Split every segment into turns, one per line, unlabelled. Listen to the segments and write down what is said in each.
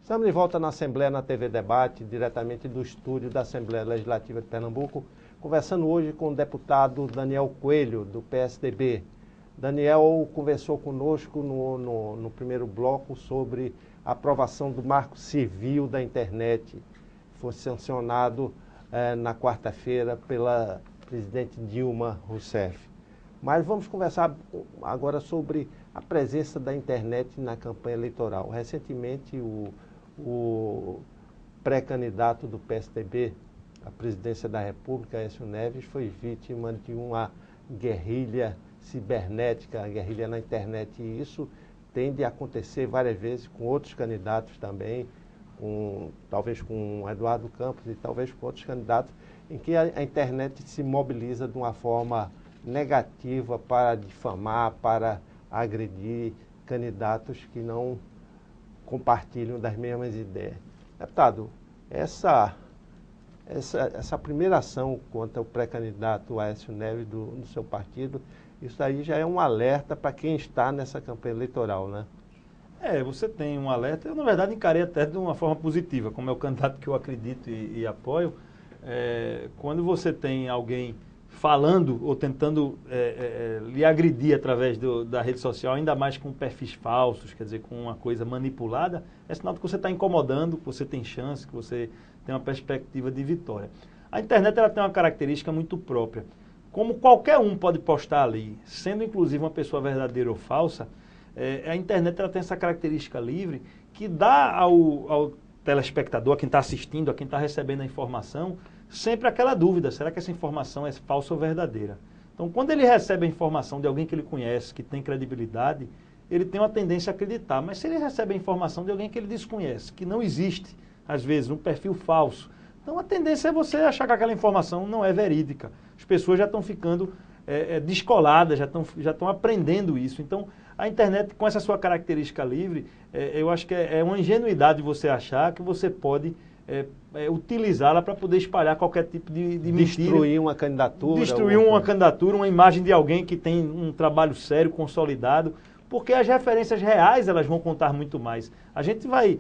Estamos de volta na Assembleia, na TV Debate, diretamente do estúdio da Assembleia Legislativa de Pernambuco, conversando hoje com o deputado Daniel Coelho, do PSDB. Daniel conversou conosco no primeiro bloco sobre a aprovação do Marco Civil da Internet. Foi sancionado na quarta-feira pela presidente Dilma Rousseff. Mas vamos conversar agora sobre a presença da internet na campanha eleitoral. Recentemente, o pré-candidato do PSDB à presidência da República, Aécio Neves, foi vítima de uma guerrilha cibernética, guerrilha na internet. E isso tende a acontecer várias vezes com outros candidatos também, talvez com Eduardo Campos e talvez com outros candidatos, em que a internet se mobiliza de uma forma negativa para difamar, para agredir candidatos que não compartilham das mesmas ideias. Deputado, essa primeira ação contra o pré-candidato Aécio Neves do seu partido, isso aí já é um alerta para quem está nessa campanha eleitoral, né?
Você tem um alerta. Eu, na verdade, encarei até de uma forma positiva, como é o candidato que eu acredito e apoio. Quando você tem alguém falando ou tentando lhe agredir através da rede social, ainda mais com perfis falsos, quer dizer, com uma coisa manipulada, é sinal de que você está incomodando, que você tem chance, que você tem uma perspectiva de vitória. A internet ela tem uma característica muito própria. Como qualquer um pode postar ali, sendo inclusive uma pessoa verdadeira ou falsa, a internet ela tem essa característica livre que dá ao telespectador, a quem está assistindo, a quem está recebendo a informação, sempre aquela dúvida: será que essa informação é falsa ou verdadeira? Então, quando ele recebe a informação de alguém que ele conhece, que tem credibilidade, ele tem uma tendência a acreditar. Mas se ele recebe a informação de alguém que ele desconhece, que não existe, às vezes, um perfil falso, então a tendência é você achar que aquela informação não é verídica. As pessoas já estão ficando descoladas, já estão aprendendo isso. Então, a internet, com essa sua característica livre, eu acho que é uma ingenuidade você achar que você pode utilizá-la para poder espalhar qualquer tipo de mentira.
Destruir uma candidatura.
Destruir uma candidatura, uma imagem de alguém que tem um trabalho sério, consolidado, porque as referências reais elas vão contar muito mais. A gente vai,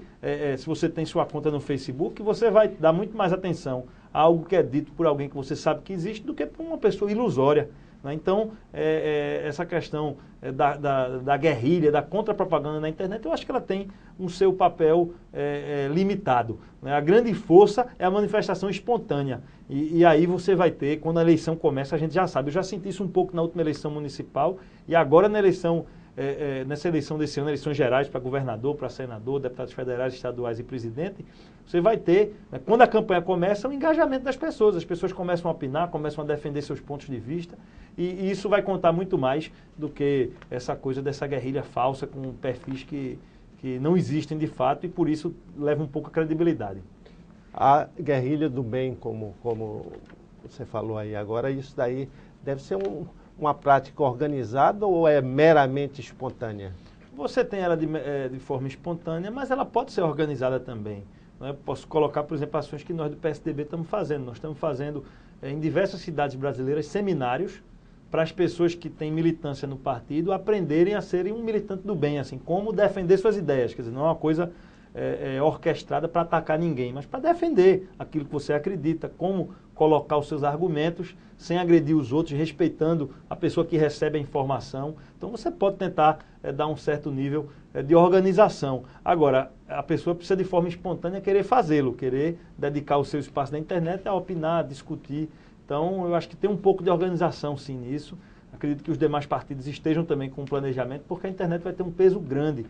se você tem sua conta no Facebook, você vai dar muito mais atenção a algo que é dito por alguém que você sabe que existe do que por uma pessoa ilusória. Então, essa questão da guerrilha, da contra-propaganda na internet, eu acho que ela tem um seu papel limitado. A grande força é a manifestação espontânea. E aí você vai ter, quando a eleição começa, a gente já sabe. Eu já senti isso um pouco na última eleição municipal e agora nessa eleição desse ano, eleições gerais para governador, para senador, deputados federais, estaduais e presidente, você vai ter, quando a campanha começa, o engajamento das pessoas. As pessoas começam a opinar, começam a defender seus pontos de vista e isso vai contar muito mais do que essa coisa dessa guerrilha falsa com perfis que não existem de fato e por isso leva um pouco a credibilidade.
A guerrilha do bem, como você falou aí agora, isso daí deve ser uma prática organizada ou é meramente espontânea?
Você tem ela de forma espontânea, mas ela pode ser organizada também. Posso colocar, por exemplo, ações que nós do PSDB estamos fazendo. Nós estamos fazendo em diversas cidades brasileiras seminários para as pessoas que têm militância no partido aprenderem a serem um militante do bem, assim, como defender suas ideias. Quer dizer, não é uma coisa orquestrada para atacar ninguém, mas para defender aquilo que você acredita, como colocar os seus argumentos sem agredir os outros, respeitando a pessoa que recebe a informação. Então você pode tentar dar um certo nível de organização. Agora, a pessoa precisa de forma espontânea querer fazê-lo, querer dedicar o seu espaço na internet a opinar, a discutir. Então eu acho que tem um pouco de organização sim nisso. Acredito que os demais partidos estejam também com um planejamento, porque a internet vai ter um peso grande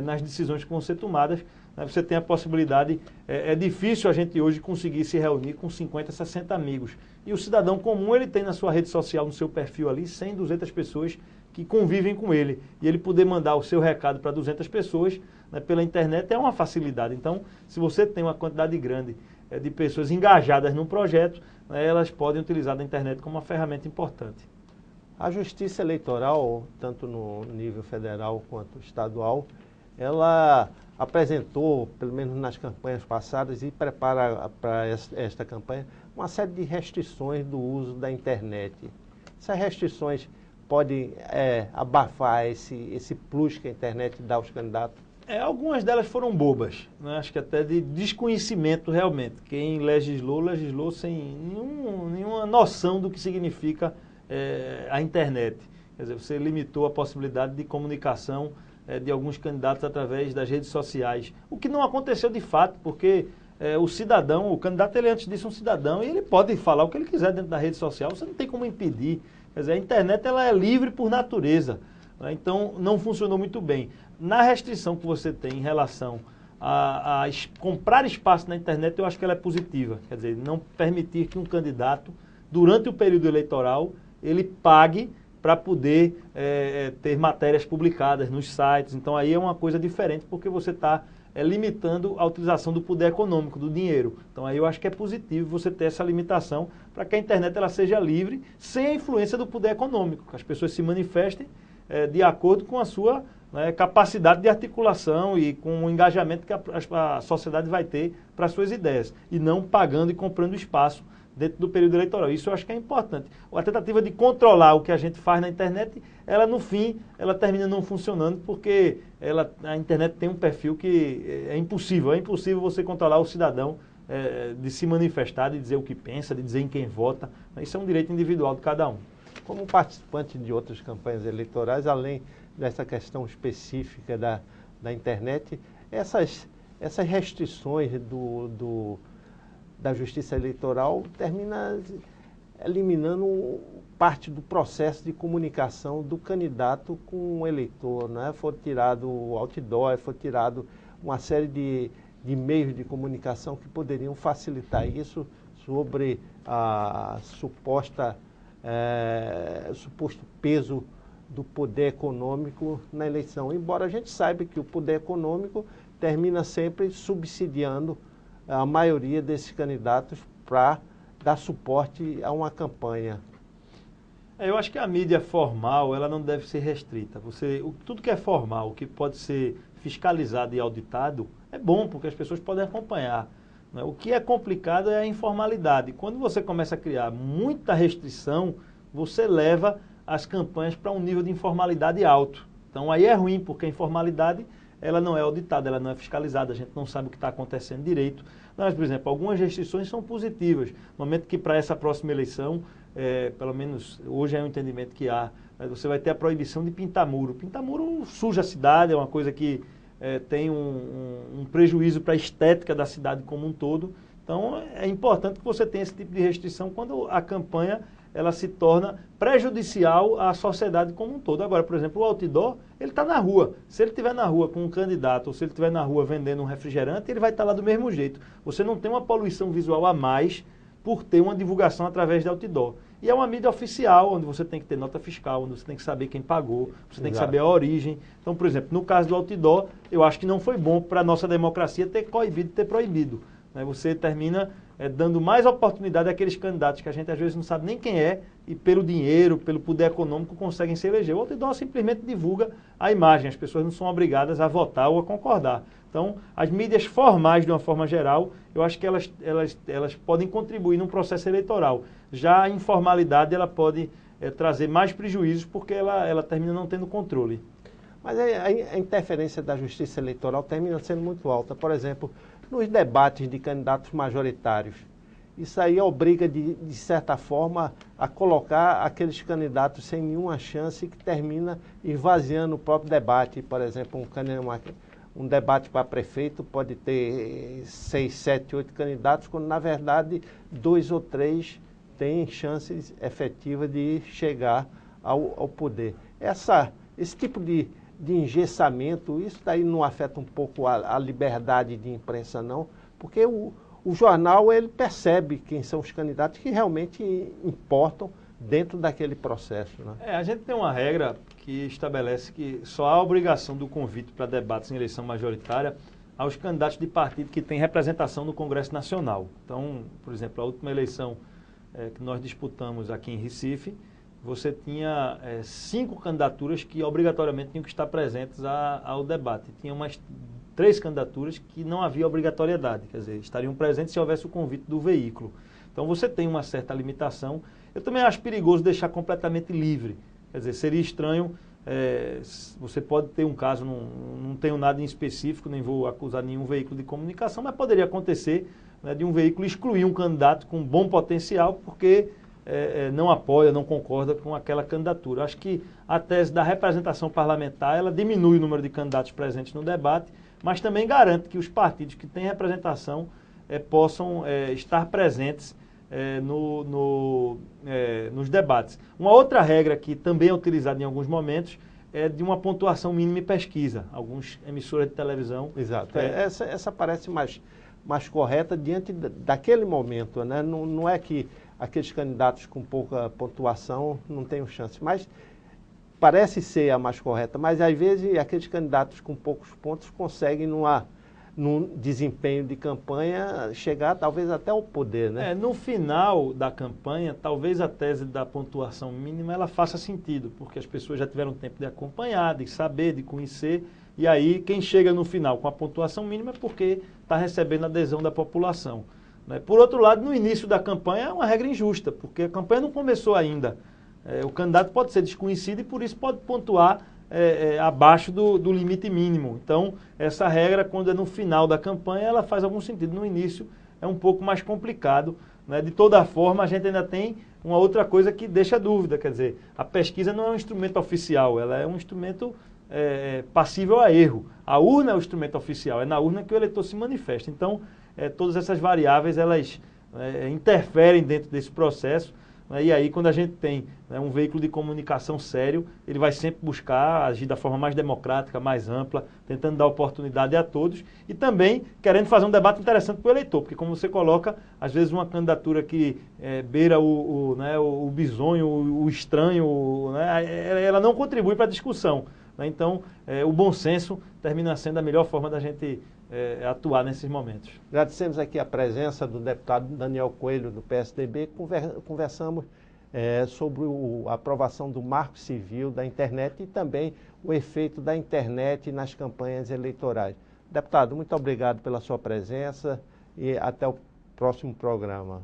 nas decisões que vão ser tomadas. Você tem a possibilidade, é difícil a gente hoje conseguir se reunir com 50, 60 amigos. E o cidadão comum, ele tem na sua rede social, no seu perfil ali, 100, 200 pessoas que convivem com ele. E ele poder mandar o seu recado para 200 pessoas pela internet é uma facilidade. Então, se você tem uma quantidade grande de pessoas engajadas num projeto, elas podem utilizar a internet como uma ferramenta importante.
A Justiça Eleitoral, tanto no nível federal quanto estadual, ela apresentou, pelo menos nas campanhas passadas, e prepara para esta campanha, uma série de restrições do uso da internet. Essas restrições podem abafar esse plus que a internet dá aos candidatos?
Algumas delas foram bobas, né? Acho que até de desconhecimento realmente. Quem legislou sem nenhuma noção do que significa a internet. Quer dizer, você limitou a possibilidade de comunicação de alguns candidatos através das redes sociais. O que não aconteceu de fato, porque o candidato, ele antes disso é um cidadão e ele pode falar o que ele quiser dentro da rede social, você não tem como impedir. Quer dizer, a internet ela é livre por natureza, né? Então não funcionou muito bem. Na restrição que você tem em relação a comprar espaço na internet, eu acho que ela é positiva. Quer dizer, não permitir que um candidato, durante o período eleitoral, ele pague para poder ter matérias publicadas nos sites. Então aí é uma coisa diferente, porque você está limitando a utilização do poder econômico, do dinheiro. Então aí eu acho que é positivo você ter essa limitação para que a internet ela seja livre, sem a influência do poder econômico, que as pessoas se manifestem de acordo com a sua capacidade de articulação e com o engajamento que a sociedade vai ter para as suas ideias, e não pagando e comprando espaço dentro do período eleitoral. Isso eu acho que é importante. A tentativa de controlar o que a gente faz na internet, ela no fim, ela termina não funcionando, porque a internet tem um perfil que é impossível você controlar o cidadão de se manifestar, de dizer o que pensa, de dizer em quem vota. Isso é um direito individual de cada um.
Como participante de outras campanhas eleitorais, além dessa questão específica da internet, essas restrições da Justiça Eleitoral termina eliminando parte do processo de comunicação do candidato com o eleitor, né? Foi tirado o outdoor, foi tirado uma série de meios de comunicação que poderiam facilitar isso sobre a suposto peso do poder econômico na eleição. Embora a gente saiba que o poder econômico termina sempre subsidiando a maioria desses candidatos para dar suporte a uma campanha.
Eu acho que a mídia formal ela não deve ser restrita. Tudo que é formal, que pode ser fiscalizado e auditado, é bom, porque as pessoas podem acompanhar, né? O que é complicado é a informalidade. Quando você começa a criar muita restrição, você leva as campanhas para um nível de informalidade alto. Então aí é ruim, porque a informalidade ela não é auditada, ela não é fiscalizada, a gente não sabe o que está acontecendo direito. Mas, por exemplo, algumas restrições são positivas. No momento que para essa próxima eleição, pelo menos hoje é um entendimento que há, você vai ter a proibição de pintar muro. Pintar muro suja a cidade, é uma coisa que tem um prejuízo para a estética da cidade como um todo. Então é importante que você tenha esse tipo de restrição quando a campanha ela se torna prejudicial à sociedade como um todo. Agora, por exemplo, o outdoor, ele está na rua. Se ele estiver na rua com um candidato, ou se ele estiver na rua vendendo um refrigerante, ele vai estar lá do mesmo jeito. Você não tem uma poluição visual a mais por ter uma divulgação através de outdoor. E é uma mídia oficial, onde você tem que ter nota fiscal, onde você tem que saber quem pagou, você tem que saber a origem. Então, por exemplo, no caso do outdoor, eu acho que não foi bom para a nossa democracia ter coibido, ter proibido. Você termina dando mais oportunidade àqueles candidatos que a gente às vezes não sabe nem quem é e pelo dinheiro, pelo poder econômico conseguem se eleger. O outdoor simplesmente divulga a imagem, as pessoas não são obrigadas a votar ou a concordar. Então, as mídias formais, de uma forma geral, eu acho que elas podem contribuir num processo eleitoral. Já a informalidade ela pode trazer mais prejuízos porque ela termina não tendo controle.
Mas a interferência da Justiça Eleitoral termina sendo muito alta. Por exemplo, nos debates de candidatos majoritários. Isso aí obriga, de certa forma, a colocar aqueles candidatos sem nenhuma chance, que termina esvaziando o próprio debate. Por exemplo, um debate para prefeito pode ter 6, 7, 8 candidatos, quando na verdade 2 ou 3 têm chances efetivas de chegar ao poder. Esse tipo de engessamento, isso daí não afeta um pouco a liberdade de imprensa, não? Porque o jornal, ele percebe quem são os candidatos que realmente importam dentro daquele processo, né?
A gente tem uma regra que estabelece que só há obrigação do convite para debates em eleição majoritária aos candidatos de partido que têm representação no Congresso Nacional. Então, por exemplo, a última eleição que nós disputamos aqui em Recife, você tinha 5 candidaturas que obrigatoriamente tinham que estar presentes ao debate. Tinha umas 3 candidaturas que não havia obrigatoriedade, quer dizer, estariam presentes se houvesse o convite do veículo. Então você tem uma certa limitação. Eu também acho perigoso deixar completamente livre. Quer dizer, seria estranho você pode ter um caso, não tenho nada em específico, nem vou acusar nenhum veículo de comunicação, mas poderia acontecer, né, de um veículo excluir um candidato com bom potencial porque não apoia, não concorda com aquela candidatura. Acho que a tese da representação parlamentar, ela diminui o número de candidatos presentes no debate, mas também garante que os partidos que têm representação possam estar presentes nos debates. Uma outra regra que também é utilizada em alguns momentos é de uma pontuação mínima em pesquisa. Alguns emissoras de televisão...
Exato. Essa parece mais correta diante daquele momento, né? Não é que aqueles candidatos com pouca pontuação não tenham chance, mas parece ser a mais correta. Mas, às vezes, aqueles candidatos com poucos pontos conseguem, num desempenho de campanha, chegar talvez até ao poder, né?
No final da campanha, talvez a tese da pontuação mínima ela faça sentido, porque as pessoas já tiveram tempo de acompanhar, de saber, de conhecer, e aí quem chega no final com a pontuação mínima é porque está recebendo a adesão da população, né? Por outro lado, no início da campanha é uma regra injusta, porque a campanha não começou ainda. O candidato pode ser desconhecido e por isso pode pontuar abaixo do limite mínimo. Então, essa regra, quando é no final da campanha, ela faz algum sentido. No início, é um pouco mais complicado, né? De toda forma, a gente ainda tem uma outra coisa que deixa dúvida. Quer dizer, a pesquisa não é um instrumento oficial, ela é um instrumento passível a erro. A urna é o instrumento oficial, é na urna que o eleitor se manifesta. Então, todas essas variáveis, elas interferem dentro desse processo. E aí, quando a gente tem, né, um veículo de comunicação sério, ele vai sempre buscar agir da forma mais democrática, mais ampla, tentando dar oportunidade a todos e também querendo fazer um debate interessante para o eleitor, porque como você coloca, às vezes uma candidatura que beira o bizonho, o estranho, né, ela não contribui para a discussão, né? Então, o bom senso termina sendo a melhor forma da gente atuar nesses momentos.
Agradecemos aqui a presença do deputado Daniel Coelho, do PSDB. Conversamos sobre a aprovação do Marco Civil da internet e também o efeito da internet nas campanhas eleitorais. Deputado, muito obrigado pela sua presença e até o próximo programa.